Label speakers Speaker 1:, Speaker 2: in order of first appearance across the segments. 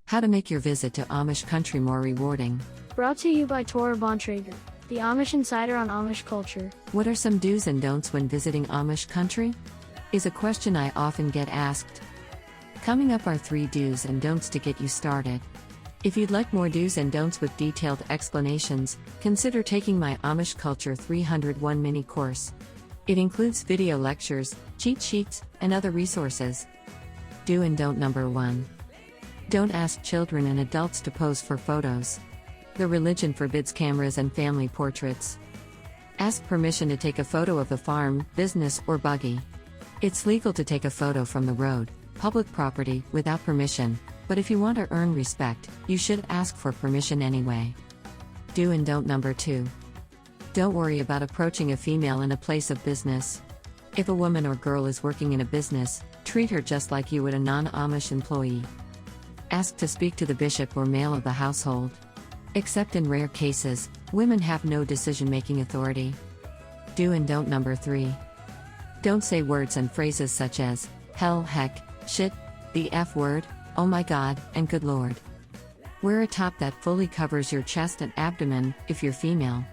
Speaker 1: How to make your visit to Amish country more rewarding.
Speaker 2: Brought to you by Tora Bontrager, the Amish insider on Amish culture.
Speaker 1: What are some do's and don'ts when visiting Amish country? Is a question I often get asked. Coming up are 3 do's and don'ts to get you started. If you'd like more do's and don'ts with detailed explanations, consider taking my Amish Culture 301 mini course. It includes video lectures, cheat sheets, and other resources. Do and don't number 1. Don't ask children and adults to pose for photos. The religion forbids cameras and family portraits. Ask permission to take a photo of the farm, business, or buggy. It's legal to take a photo from the road, public property, without permission, but if you want to earn respect, you should ask for permission anyway. Do and don't number 2. Don't worry about approaching a female in a place of business. If a woman or girl is working in a business, treat her just like you would a non-Amish employee. Ask to speak to the bishop or male of the household. Except in rare cases, women have no decision-making authority. Do and don't number 3. Don't say words and phrases such as, hell, heck, shit, the F word, oh my god, and good lord. Wear a top that fully covers your chest and abdomen, if you're female.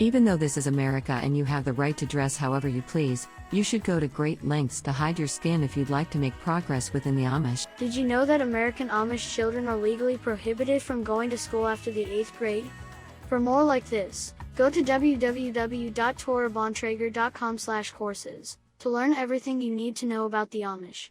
Speaker 1: Even though this is America and you have the right to dress however you please, you should go to great lengths to hide your skin if you'd like to make progress within the Amish.
Speaker 2: Did you know that American Amish children are legally prohibited from going to school after the 8th grade? For more like this, go to www.torabontrager.com/courses to learn everything you need to know about the Amish.